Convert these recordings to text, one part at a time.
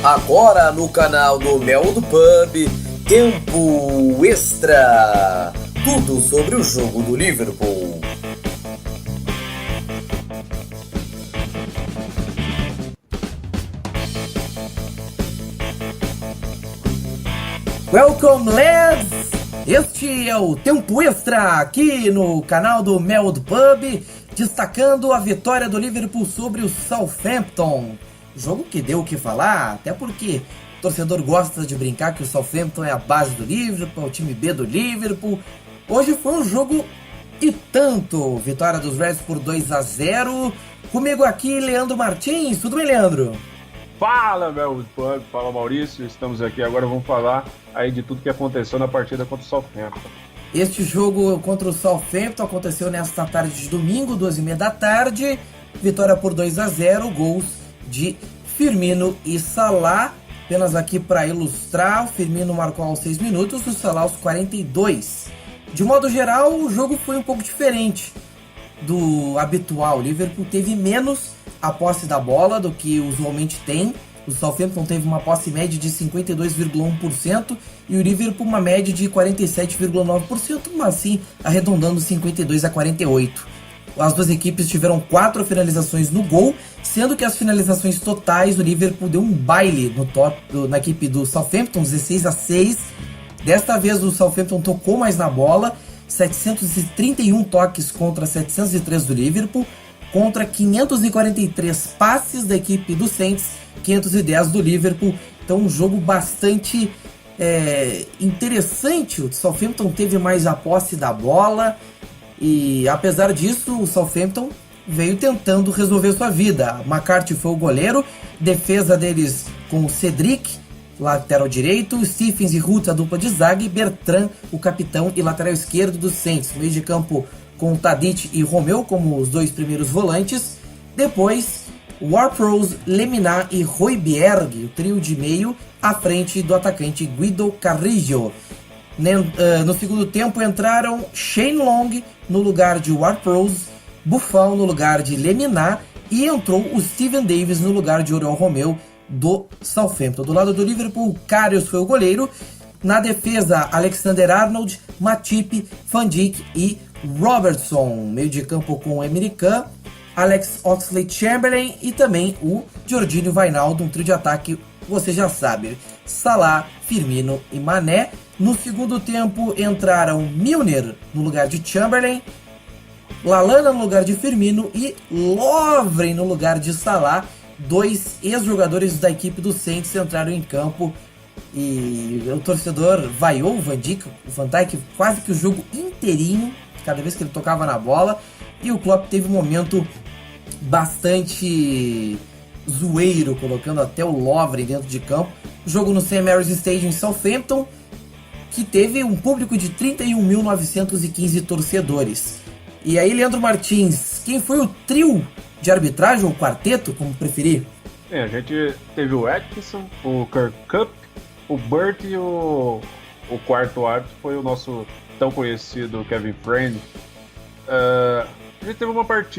Agora no canal do Mel do Pub, Tempo Extra. Tudo sobre o jogo do Liverpool. Welcome, lads! Este é o Tempo Extra aqui no canal do Mel do Pub, destacando a vitória do Liverpool sobre o Southampton. Jogo que deu o que falar, até porque o torcedor gosta de brincar que o Southampton é a base do Liverpool, é o time B do Liverpool. Hoje foi um jogo e tanto, vitória dos Reds por 2-0. Comigo aqui, Leandro Martins. Tudo bem, Leandro? Fala, meu pub, fala Maurício, estamos aqui agora, vamos falar aí de tudo que aconteceu na partida contra o Southampton. Este jogo contra o Southampton aconteceu nesta tarde de domingo, 2h30 da tarde, vitória por 2-0, gols de Firmino e Salah. Apenas aqui para ilustrar, o Firmino marcou aos 6 minutos, o Salah aos 42. De modo geral, o jogo foi um pouco diferente do habitual. O Liverpool teve menos a posse da bola do que usualmente tem. O Southampton teve uma posse média de 52,1% e o Liverpool uma média de 47,9%, mas assim arredondando 52-48. As duas equipes tiveram 4 finalizações no gol, sendo que as finalizações totais o Liverpool deu um baile na equipe do Southampton, 16-6. Desta vez o Southampton tocou mais na bola, 731 toques contra 703 do Liverpool, contra 543 passes da equipe do Saints, 510 do Liverpool. Então um jogo bastante interessante. O Southampton teve mais a posse da bola e apesar disso o Southampton veio tentando resolver sua vida. McCarthy foi o goleiro, defesa deles com o Cedric, lateral direito, Stephens e Ruth a dupla de zaga e Bertrand, o capitão e lateral esquerdo do Saints. Meio de campo com Tadic e Romeu como os dois primeiros volantes. Depois, Ward-Prowse, Lemina e Højbjerg, o trio de meio, à frente do atacante Guido Carrillo. No segundo tempo entraram Shane Long no lugar de Ward-Prowse, Buffon no lugar de Lemina e entrou o Steven Davis no lugar de Oriol Romeu do Southampton. Do lado do Liverpool, Karius foi o goleiro. Na defesa, Alexander-Arnold, Matip, Van Dijk e Robertson. Meio de campo com o Emre Can, Alex Oxlade-Chamberlain e também o Jorginho Wijnaldum, um trio de ataque, você já sabe, Salah, Firmino e Mané. No segundo tempo entraram Milner no lugar de Chamberlain, Lallana no lugar de Firmino e Lovren no lugar de Salah. Dois ex-jogadores da equipe do Saints entraram em campo e o torcedor vaiou o Van Dijk quase que o jogo inteirinho, cada vez que ele tocava na bola, e o Klopp teve um momento bastante zoeiro, colocando até o Lovren dentro de campo. Jogo no St. Mary's Stadium em Southampton, que teve um público de 31.915 torcedores. E aí, Leandro Martins, quem foi o trio de arbitragem, ou quarteto, como preferir? A gente teve o Atkinson, o Kirk Cup, o Burt e o quarto árbitro foi o nosso tão conhecido Kevin Friend. A gente teve uma partida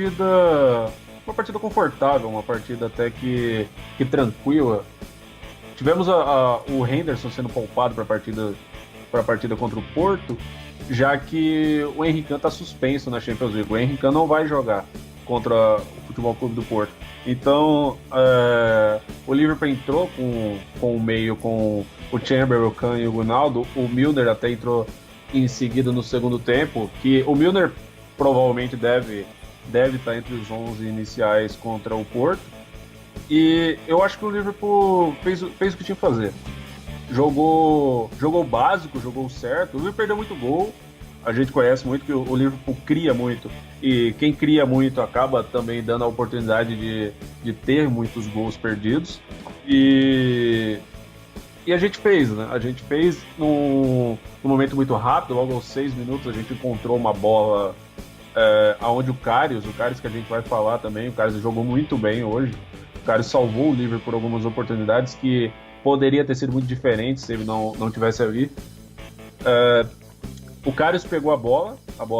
confortável, uma partida até que tranquila. Tivemos o Henderson sendo poupado para a partida contra o Porto, já que o Emre Can está suspenso na Champions League. O Emre Can não vai jogar contra o Futebol Clube do Porto. Então, o Liverpool entrou com o meio, com o Chamberlain, o Can e o Ronaldo. O Milner até entrou em seguida no segundo tempo, que o Milner provavelmente deve estar entre os 11 iniciais contra o Porto. E eu acho que o Liverpool fez o que tinha que fazer. Jogou básico, jogou certo. O Liverpool perdeu muito gol. A gente conhece muito que o Liverpool cria muito. E quem cria muito acaba também dando a oportunidade de ter muitos gols perdidos. E a gente fez, né? A gente fez num momento muito rápido. Logo aos 6 minutos a gente encontrou uma bola aonde o Karius que a gente vai falar também, o Karius jogou muito bem hoje. O Karius salvou o Liverpool por algumas oportunidades que poderia ter sido muito diferente se ele não tivesse ali. O Karius pegou a bola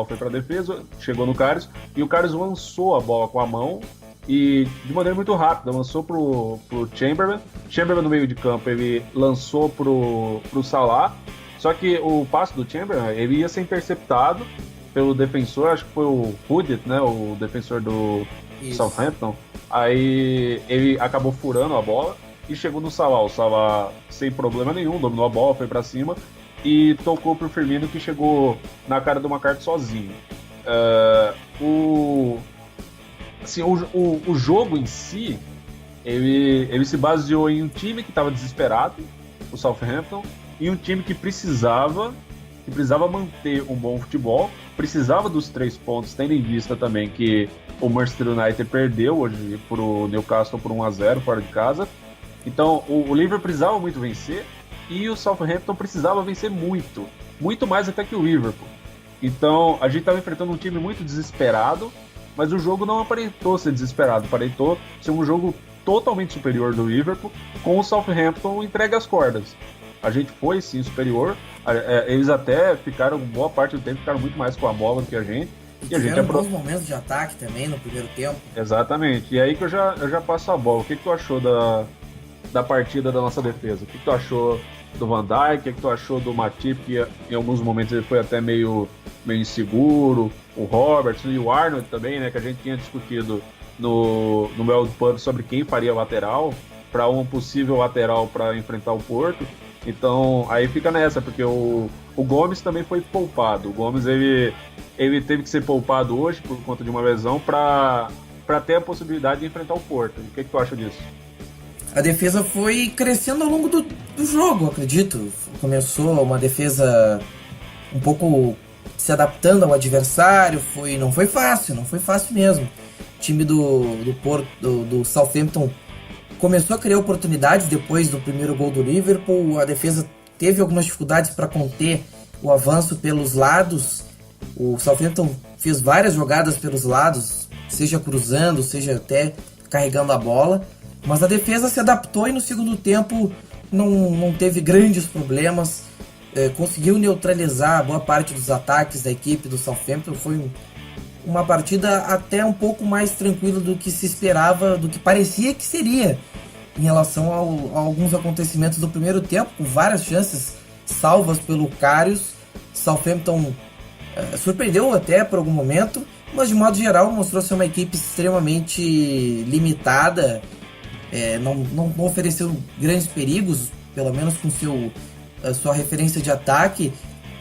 foi para a defesa, chegou no Karius, e o Karius lançou a bola com a mão e de maneira muito rápida, lançou pro Chamberlain. Chamberlain no meio de campo, ele lançou pro Salah, só que o passe do Chamberlain, ele ia ser interceptado pelo defensor, acho que foi o Hooded, né, o defensor do Southampton. Aí ele acabou furando a bola e chegou no Salah. O Salah, sem problema nenhum, dominou a bola, foi para cima e tocou pro Firmino, que chegou na cara do McCarthy sozinho. Assim, o jogo em si, ele se baseou em um time que estava desesperado, o Southampton, e um time que precisava manter um bom futebol, precisava dos 3 pontos, tendo em vista também que o Manchester United perdeu hoje pro Newcastle por 1-0 fora de casa. Então o Liverpool precisava muito vencer e o Southampton precisava vencer muito, muito mais até que o Liverpool. Então a gente estava enfrentando um time muito desesperado, mas o jogo não aparentou ser desesperado, aparentou ser um jogo totalmente superior do Liverpool, com o Southampton entregue às cordas. A gente foi sim superior, eles até ficaram, boa parte do tempo, ficaram muito mais com a bola do que a gente. E a gente bons momentos de ataque também no primeiro tempo. Exatamente, e aí que eu já passo a bola. O que tu achou da partida da nossa defesa? O que tu achou do Van Dijk? O que tu achou do Matip, que em alguns momentos ele foi até meio inseguro? O Robertson e o Arnold também, né, que a gente tinha discutido no World Pub sobre quem faria lateral, para um possível lateral para enfrentar o Porto. Então aí fica nessa, porque o Gomes também foi poupado. O Gomes ele teve que ser poupado hoje por conta de uma lesão para ter a possibilidade de enfrentar o Porto. O que tu acha disso? A defesa foi crescendo ao longo do jogo, acredito. Começou uma defesa um pouco se adaptando ao adversário, não foi fácil mesmo. O time do Southampton começou a criar oportunidades depois do primeiro gol do Liverpool. A defesa teve algumas dificuldades para conter o avanço pelos lados. O Southampton fez várias jogadas pelos lados, seja cruzando, seja até carregando a bola. Mas a defesa se adaptou e no segundo tempo não teve grandes problemas. Conseguiu neutralizar boa parte dos ataques da equipe do Southampton. Foi uma partida até um pouco mais tranquila do que se esperava, do que parecia que seria, em relação a alguns acontecimentos do primeiro tempo, com várias chances salvas pelo Karius. Southampton surpreendeu até por algum momento, mas de modo geral mostrou ser uma equipe extremamente limitada, não ofereceu grandes perigos, pelo menos com sua referência de ataque.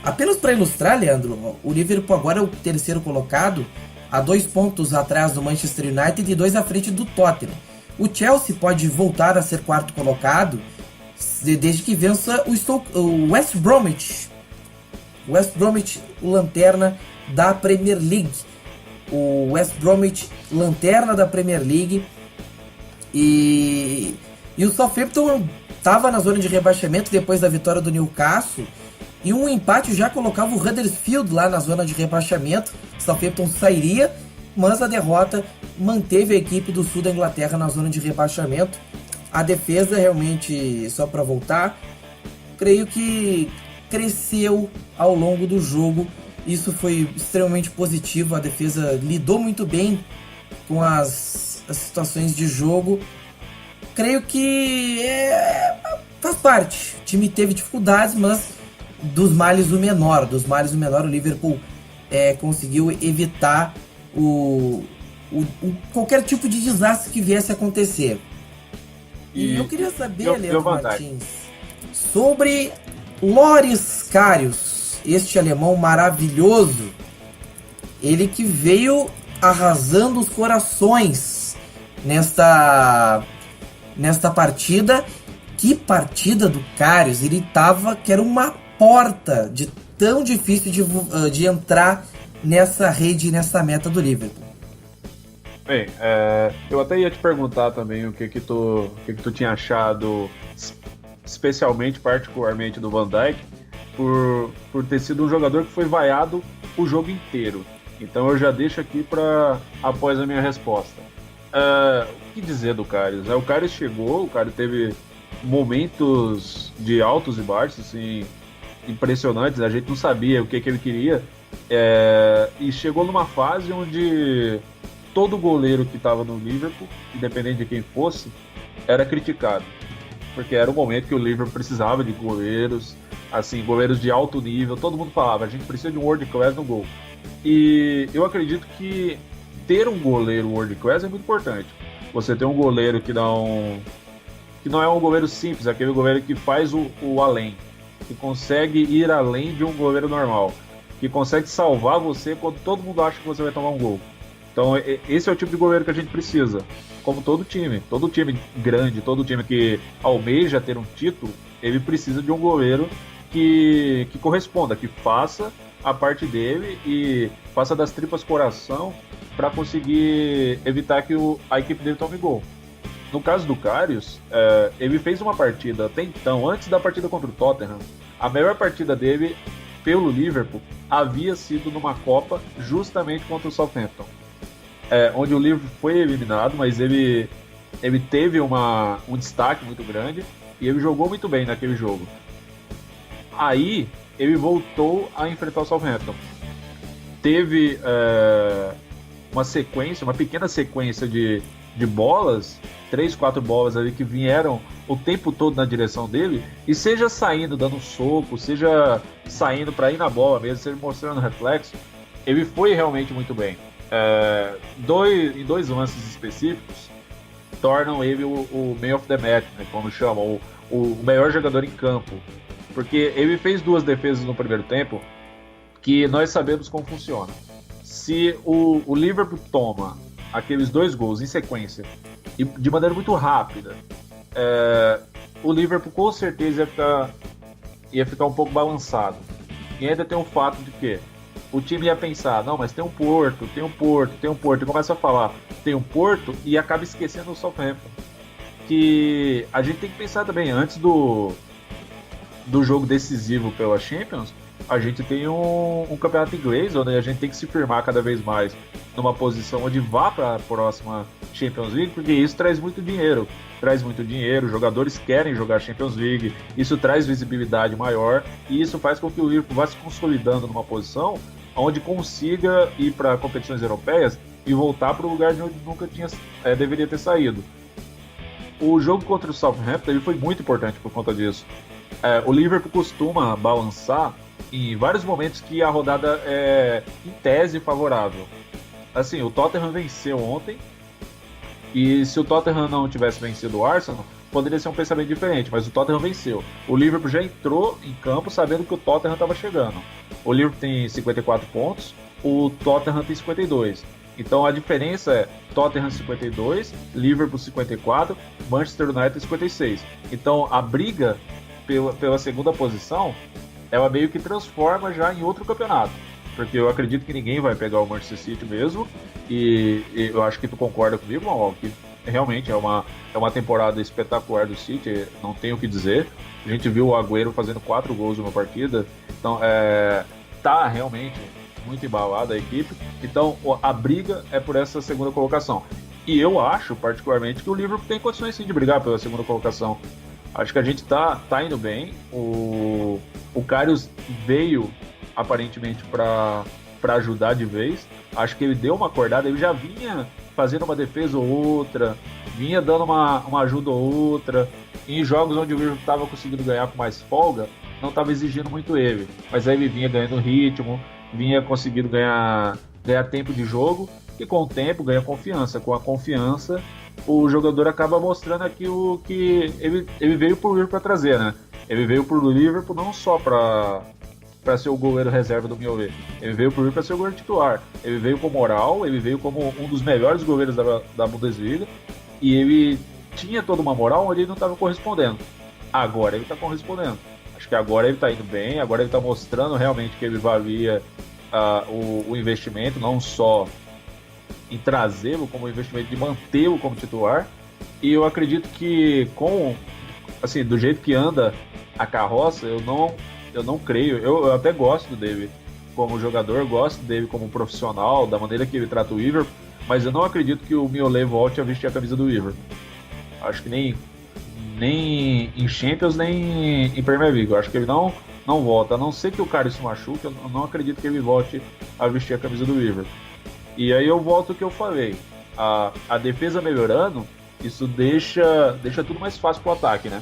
Apenas para ilustrar, Leandro, o Liverpool agora é o terceiro colocado, a 2 pontos atrás do Manchester United e 2 à frente do Tottenham. O Chelsea pode voltar a ser quarto colocado desde que vença o West Bromwich. O West Bromwich, o lanterna da Premier League. O West Bromwich, lanterna da Premier League. E o Southampton estava na zona de rebaixamento depois da vitória do Newcastle. E um empate já colocava o Huddersfield lá na zona de rebaixamento. Southampton sairia, mas a derrota manteve a equipe do sul da Inglaterra na zona de rebaixamento. A defesa realmente, só para voltar, creio que cresceu ao longo do jogo. Isso foi extremamente positivo. A defesa lidou muito bem com as situações de jogo. Creio que faz parte. O time teve dificuldades, mas dos males o menor, o Liverpool conseguiu evitar qualquer tipo de desastre que viesse a acontecer. E eu queria saber, Leandro Martins, sobre Loris Karius, este alemão maravilhoso, ele que veio arrasando os corações nesta partida. Que partida do Karius! Ele que era uma porta de tão difícil de entrar nessa rede, nessa meta do Liverpool. Bem, eu até ia te perguntar também o que tu tinha achado, especialmente, particularmente do Van Dijk, por ter sido um jogador que foi vaiado o jogo inteiro. Então eu já deixo aqui após a minha resposta. O que dizer do Karius? O Karius chegou, o Karius teve momentos de altos e baixos, assim, impressionantes. A gente não sabia o que ele queria, e chegou numa fase onde todo goleiro que estava no Liverpool, independente de quem fosse, era criticado. Porque era o momento que o Liverpool precisava de goleiros, assim, goleiros de alto nível. Todo mundo falava, a gente precisa de um world class no gol. E eu acredito que ter um goleiro world class é muito importante. Você ter um goleiro que não é um goleiro simples, aquele goleiro que faz o além, que consegue ir além de um goleiro normal, que consegue salvar você quando todo mundo acha que você vai tomar um gol. Então esse é o tipo de goleiro que a gente precisa, como todo time grande, todo time que almeja ter um título, ele precisa de um goleiro que corresponda, que faça a parte dele e faça das tripas coração para conseguir evitar que a equipe dele tome gol. No caso do Karius, ele fez uma partida até então, antes da partida contra o Tottenham, a melhor partida dele pelo Liverpool havia sido numa Copa justamente contra o Southampton, onde o Liverpool foi eliminado, mas ele teve um destaque muito grande e ele jogou muito bem naquele jogo. Aí ele voltou a enfrentar o Southampton. Teve uma pequena sequência de bolas, 3, 4 bolas ali que vieram o tempo todo na direção dele, e seja saindo dando um soco, seja saindo para ir na bola mesmo, seja mostrando reflexo, ele foi realmente muito bem. Em dois lances específicos tornam ele o man of the match, né, como chamam, o melhor jogador em campo, porque ele fez 2 defesas no primeiro tempo que nós sabemos como funciona. Se o Liverpool toma aqueles 2 gols em sequência e de maneira muito rápida, o Liverpool com certeza ia ficar um pouco balançado. E ainda tem o fato de que o time ia pensar, não, mas tem um Porto, e começa a falar, tem um Porto, e acaba esquecendo o Southampton. Que a gente tem que pensar também, antes do jogo decisivo pela Champions, a gente tem um campeonato inglês, onde a gente tem que se firmar cada vez mais numa posição onde vá para a próxima Champions League, porque isso traz muito dinheiro. Os jogadores querem jogar Champions League, isso traz visibilidade maior, e isso faz com que o Liverpool vá se consolidando numa posição onde consiga ir para competições europeias e voltar para o lugar de onde nunca deveria ter saído. O jogo contra o Southampton ele foi muito importante por conta disso. O Liverpool costuma balançar em vários momentos que a rodada é, em tese, favorável. Assim, o Tottenham venceu ontem, e se o Tottenham não tivesse vencido o Arsenal, poderia ser um pensamento diferente, mas o Tottenham venceu. O Liverpool já entrou em campo sabendo que o Tottenham estava chegando. O Liverpool tem 54 pontos, o Tottenham tem 52. Então a diferença é Tottenham 52, Liverpool 54, Manchester United 56. Então a briga pela segunda posição, ela meio que transforma já em outro campeonato. Porque eu acredito que ninguém vai pegar o Manchester City mesmo, e eu acho que tu concorda comigo, Mal, que realmente é uma temporada espetacular do City, não tenho o que dizer. A gente viu o Agüero fazendo 4 gols numa partida, então tá realmente muito embalada a equipe, então a briga é por essa segunda colocação. E eu acho, particularmente, que o Liverpool tem condições sim de brigar pela segunda colocação. Acho que a gente tá indo bem. O Karius veio aparentemente para ajudar de vez. Acho que ele deu uma acordada, ele já vinha fazendo uma defesa ou outra, vinha dando uma ajuda ou outra. Em jogos onde o Liverpool estava conseguindo ganhar com mais folga, não estava exigindo muito ele, mas aí ele vinha ganhando ritmo, vinha conseguindo ganhar tempo de jogo, e com o tempo ganha confiança. Com a confiança, o jogador acaba mostrando aqui o que ele veio pro Liverpool para trazer, né? Ele veio pro Liverpool não só para ser o goleiro reserva do Mignolet, ele veio pro Liverpool para ser o goleiro titular. Ele veio com moral, ele veio como um dos melhores goleiros da Bundesliga, e ele tinha toda uma moral onde ele não estava correspondendo. Agora ele está correspondendo. Acho que agora ele está indo bem, agora ele está mostrando realmente que ele valia o investimento, não só em trazê-lo como investimento, de mantê-lo como titular. E eu acredito que do jeito que anda a carroça, eu não creio, eu até gosto dele como jogador, gosto dele como profissional, da maneira que ele trata o Liverpool, mas eu não acredito que o Mignolet volte a vestir a camisa do Liverpool. Acho que nem em Champions, nem em Premier League. Eu acho que ele não volta, a não ser que o cara se machuque. Eu não acredito que ele volte a vestir a camisa do Liverpool. E aí eu volto ao que eu falei. A defesa melhorando, isso deixa tudo mais fácil pro ataque, né?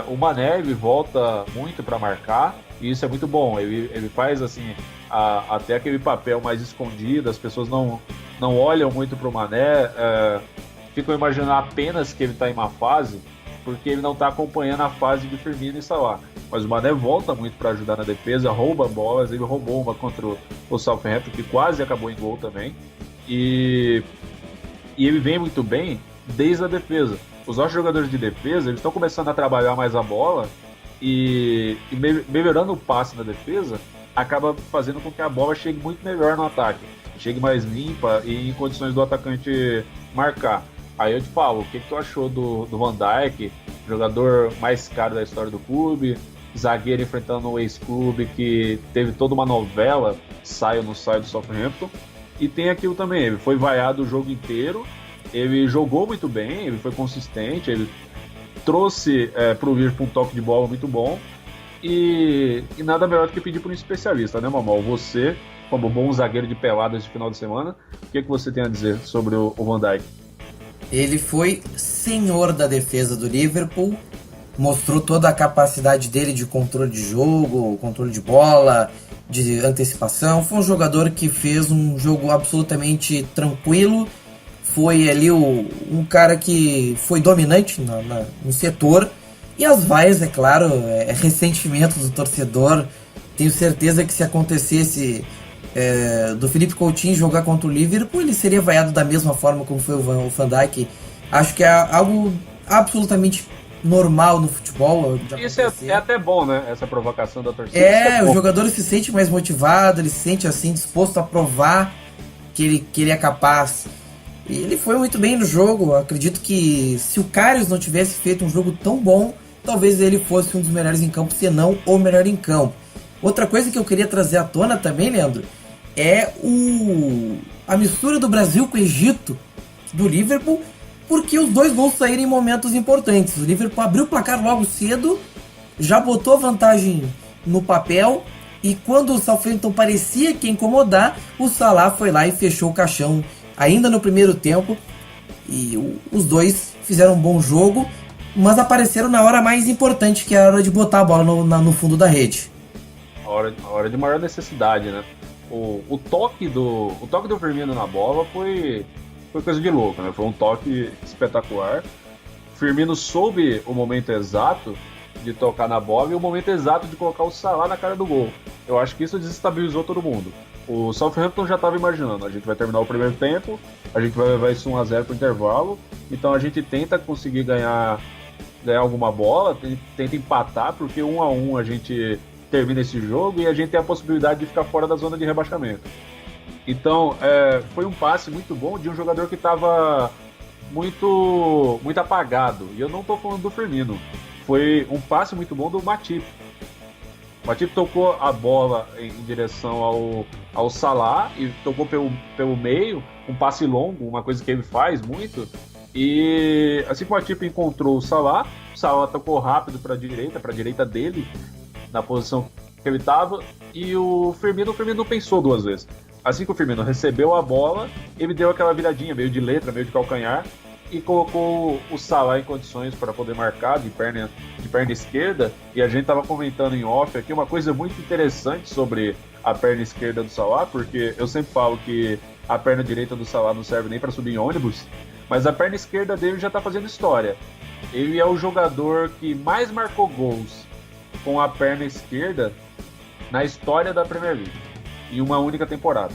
O Mané, ele volta muito para marcar, e isso é muito bom. Ele faz, assim, até aquele papel mais escondido, as pessoas não olham muito pro Mané, ficam imaginando apenas que ele tá em uma fase, porque ele não tá acompanhando a fase de Firmino e Salah. Mas o Mané volta muito para ajudar na defesa, rouba bolas, ele roubou uma contra o Southampton, que quase acabou em gol também. E ele vem muito bem desde a defesa. Os nossos jogadores de defesa, eles estão começando a trabalhar mais a bola e melhorando o passe na defesa, acaba fazendo com que a bola chegue muito melhor no ataque, chegue mais limpa e em condições do atacante marcar. Aí eu te falo, o que tu achou do Van Dijk, jogador mais caro da história do clube, zagueiro enfrentando um ex-clube que teve toda uma novela, sai ou não sai do Southampton, e tem aquilo também, ele foi vaiado o jogo inteiro, ele jogou muito bem, ele foi consistente, ele trouxe para o Liverpool um toque de bola muito bom, e nada melhor do que pedir para um especialista, né, Mamal? Você, como bom zagueiro de peladas de final de semana, o que você tem a dizer sobre o Van Dijk? Ele foi senhor da defesa do Liverpool, mostrou toda a capacidade dele de controle de jogo, controle de bola, de antecipação. Foi um jogador que fez um jogo absolutamente tranquilo, foi ali um cara que foi dominante no setor, e as vaias, é claro, é ressentimento do torcedor. Tenho certeza que se acontecesse do Philippe Coutinho jogar contra o Liverpool, ele seria vaiado da mesma forma como foi o Van Dijk. Acho que é algo absolutamente normal no futebol. Isso é até bom, né? Essa provocação da torcida. O jogador se sente mais motivado, ele se sente assim, disposto a provar que ele é capaz. E ele foi muito bem no jogo. Acredito que se o Karius não tivesse feito um jogo tão bom, talvez ele fosse um dos melhores em campo, se não o melhor em campo. Outra coisa que eu queria trazer à tona também, Leandro, é a mistura do Brasil com o Egito do Liverpool, porque os dois gols saíram em momentos importantes. O Liverpool abriu o placar logo cedo, já botou a vantagem no papel, e quando o Southampton parecia que ia incomodar, o Salah foi lá e fechou o caixão ainda no primeiro tempo, e os dois fizeram um bom jogo, mas apareceram na hora mais importante, que é a hora de botar a bola no fundo da rede. A hora de maior necessidade, né? O toque do Firmino na bola foi coisa de louco, né? Foi um toque espetacular. Firmino soube o momento exato de tocar na bola e o momento exato de colocar o Salah na cara do gol. Eu acho que isso desestabilizou todo mundo. O Southampton já estava imaginando, a gente vai terminar o primeiro tempo, a gente vai levar isso 1-0 para o intervalo, então a gente tenta conseguir ganhar alguma bola, tenta empatar, porque 1-1 a gente termina esse jogo e a gente tem a possibilidade de ficar fora da zona de rebaixamento. Então, foi um passe muito bom de um jogador que estava muito apagado. E eu não estou falando do Firmino. Foi um passe muito bom do Matip. O Matip tocou a bola em direção ao Salah e tocou pelo meio, um passe longo, uma coisa que ele faz muito. E assim que o Matip encontrou o Salah tocou rápido para a direita dele, na posição que ele estava, e o Firmino não pensou duas vezes. Assim que o Firmino recebeu a bola, ele deu aquela viradinha, meio de letra, meio de calcanhar, e colocou o Salah em condições para poder marcar de perna esquerda. E a gente estava comentando em off aqui uma coisa muito interessante sobre a perna esquerda do Salah, porque eu sempre falo que a perna direita do Salah não serve nem para subir em ônibus, mas a perna esquerda dele já está fazendo história. Ele é o jogador que mais marcou gols com a perna esquerda na história da Premier League, em uma única temporada.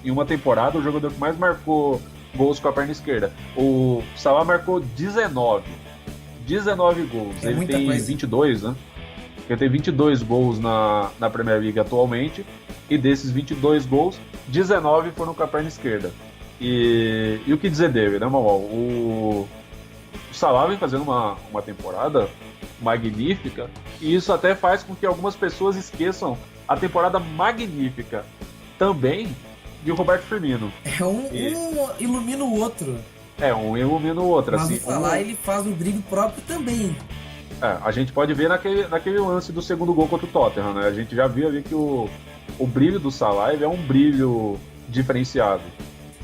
Em uma temporada, o jogador que mais marcou gols com a perna esquerda. O Salah marcou 19 gols. Ele tem coisa. 22, né? Ele tem 22 gols na Premier League atualmente, e desses 22 gols, 19 foram com a perna esquerda. E o que dizer dele, né, Mamal? O Salah vem fazendo uma temporada magnífica, e isso até faz com que algumas pessoas esqueçam a temporada magnífica também de Roberto Firmino. Um ilumina o outro. Um ilumina o outro. Mas assim, o Salah ele faz um brilho próprio também. A gente pode ver naquele lance do segundo gol contra o Tottenham, né? A gente já viu ali que o brilho do Salah é um brilho diferenciado.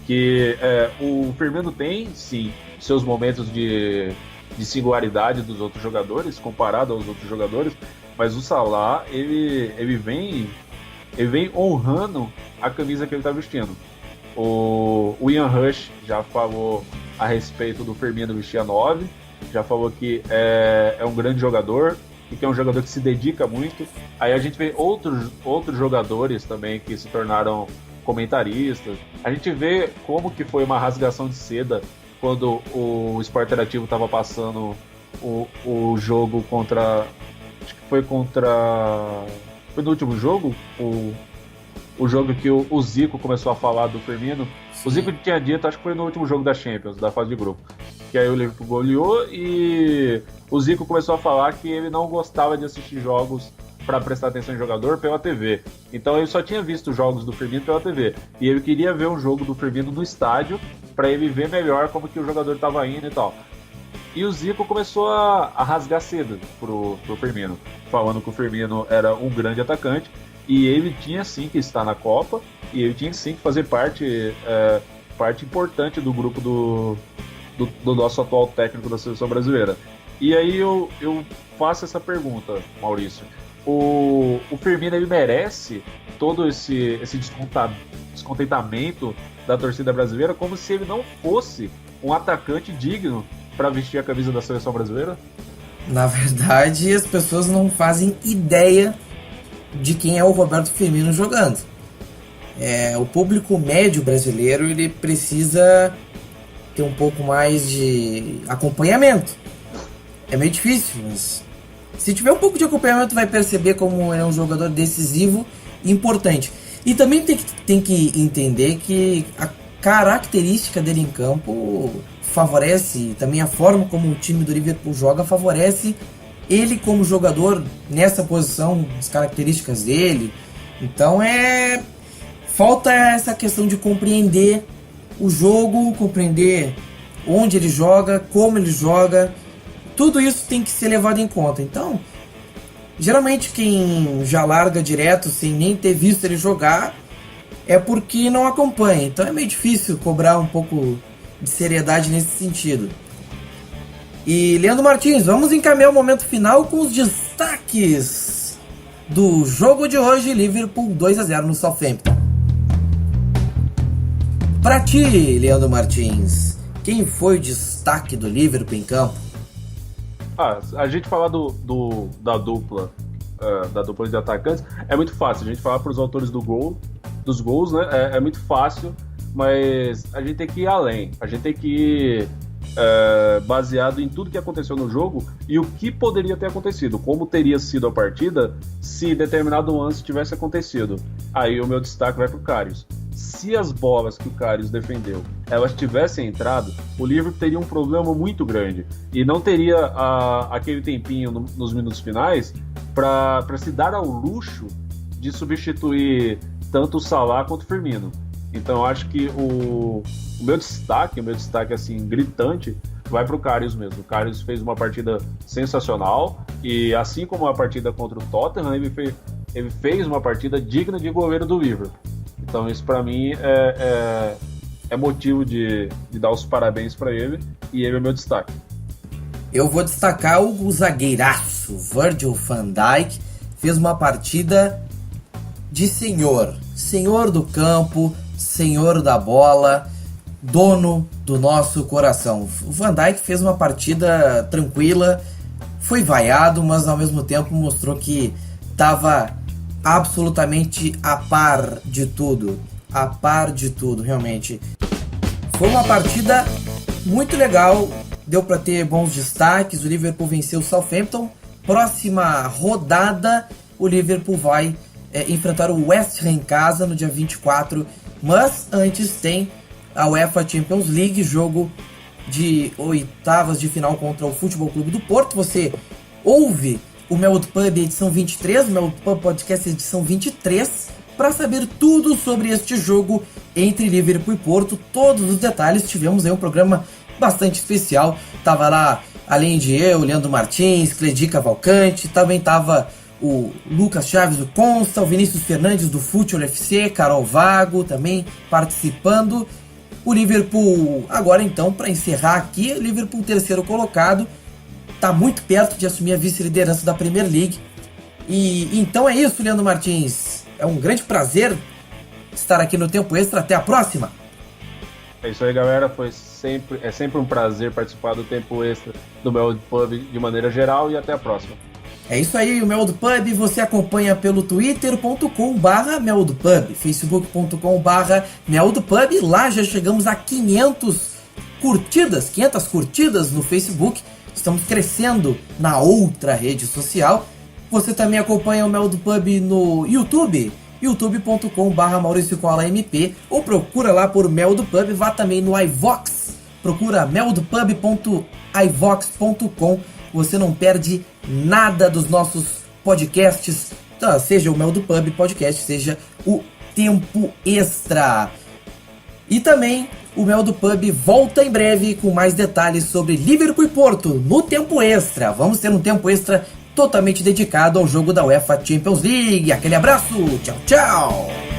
Que o Firmino tem, sim, seus momentos de singularidade dos outros jogadores, comparado aos outros jogadores, mas o Salah, ele vem honrando a camisa que ele está vestindo. O Ian Rush já falou a respeito do Firmino vestir a 9, já falou que é um grande jogador e que é um jogador que se dedica muito. Aí a gente vê outros jogadores também que se tornaram comentaristas. A gente vê como que foi uma rasgação de seda quando o Sport Interativo estava passando o jogo contra... Acho que foi no último jogo? O jogo que o Zico começou a falar do Firmino. Sim. O Zico tinha dito, acho que foi no último jogo da Champions, da fase de grupo, que aí o Liverpool goleou e o Zico começou a falar que ele não gostava de assistir jogos para prestar atenção em jogador pela TV. Então ele só tinha visto jogos do Firmino pela TV. E ele queria ver um jogo do Firmino no estádio para ele ver melhor como que o jogador estava indo e tal. E o Zico começou a rasgar cedo pro Firmino, falando que o Firmino era um grande atacante e ele tinha sim que estar na Copa e ele tinha sim que fazer parte importante do grupo do nosso atual técnico da seleção brasileira. E aí eu faço essa pergunta, Maurício. O Firmino, ele merece todo esse descontentamento da torcida brasileira como se ele não fosse um atacante digno para vestir a camisa da seleção brasileira? Na verdade, as pessoas não fazem ideia de quem é o Roberto Firmino jogando. O público médio brasileiro, ele precisa ter um pouco mais de acompanhamento. É meio difícil, mas se tiver um pouco de acompanhamento vai perceber como ele é um jogador decisivo e importante. E também tem que entender que a característica dele em campo favorece, também a forma como o time do Liverpool joga favorece ele como jogador nessa posição, as características dele. Então falta essa questão de compreender o jogo, compreender onde ele joga, como ele joga. Tudo isso tem que ser levado em conta. Então, geralmente quem já larga direto sem nem ter visto ele jogar é porque não acompanha. Então é meio difícil cobrar um pouco de seriedade nesse sentido. E Leandro Martins, vamos encaminhar o momento final com os destaques do jogo de hoje. Liverpool 2-0 no Southampton. Pra ti, Leandro Martins, quem foi o destaque do Liverpool em campo? A gente falar da dupla de atacantes é muito fácil. A gente falar para os autores dos gols, né? É muito fácil, mas a gente tem que ir além. A gente tem que ir baseado em tudo que aconteceu no jogo e o que poderia ter acontecido, como teria sido a partida se determinado lance tivesse acontecido. Aí o meu destaque vai para o Karius. Se as bolas que o Karius defendeu elas tivessem entrado, o Liverpool teria um problema muito grande e não teria aquele tempinho nos minutos finais para se dar ao luxo de substituir tanto o Salah quanto o Firmino. Então eu acho que o meu destaque assim, gritante, vai para o Karius mesmo. O Karius fez uma partida sensacional e assim como a partida contra o Tottenham, ele fez uma partida digna de goleiro do Liverpool. Então isso para mim é motivo de dar os parabéns para ele e ele é meu destaque. Eu vou destacar o zagueiraço Virgil van Dijk. Fez uma partida de senhor do campo, senhor da bola, dono do nosso coração. O Van Dijk fez uma partida tranquila, foi vaiado, mas ao mesmo tempo mostrou que estava absolutamente a par de tudo, realmente. Foi uma partida muito legal, deu para ter bons destaques. O Liverpool venceu o Southampton. Próxima rodada, o Liverpool vai enfrentar o West Ham em casa no dia 24, mas antes tem a UEFA Champions League, jogo de oitavas de final contra o Futebol Clube do Porto. Você ouve o Melwood Pub edição 23, o Melwood Pub Podcast edição 23, para saber tudo sobre este jogo entre Liverpool e Porto, todos os detalhes. Tivemos aí um programa bastante especial, tava lá, além de eu, Leandro Martins, Cledi Cavalcante, também tava o Lucas Chaves do Consta, o Vinícius Fernandes do Futebol FC, Carol Vago também participando. O Liverpool, agora então, para encerrar aqui, o Liverpool terceiro colocado, está muito perto de assumir a vice-liderança da Premier League. E então é isso, Leandro Martins. É um grande prazer estar aqui no Tempo Extra. Até a próxima! É isso aí, galera. É sempre um prazer participar do Tempo Extra do Mel do Pub de maneira geral, e até a próxima. É isso aí, o Mel do Pub você acompanha pelo twitter.com/Mel do Pub, facebook.com/Mel do Pub. Lá já chegamos a 500 curtidas no Facebook. Estamos crescendo na outra rede social. Você também acompanha o Mel do Pub no YouTube, youtube.com/MauricioColaMP, ou procura lá por Mel do Pub. Vá também no iVox, procura meldopub.ivox.com. Você não perde nada dos nossos podcasts, então, seja o Mel do Pub podcast, seja o Tempo Extra. E também o Mel do Pub volta em breve com mais detalhes sobre Liverpool e Porto no Tempo Extra. Vamos ter um Tempo Extra totalmente dedicado ao jogo da UEFA Champions League. Aquele abraço, tchau, tchau!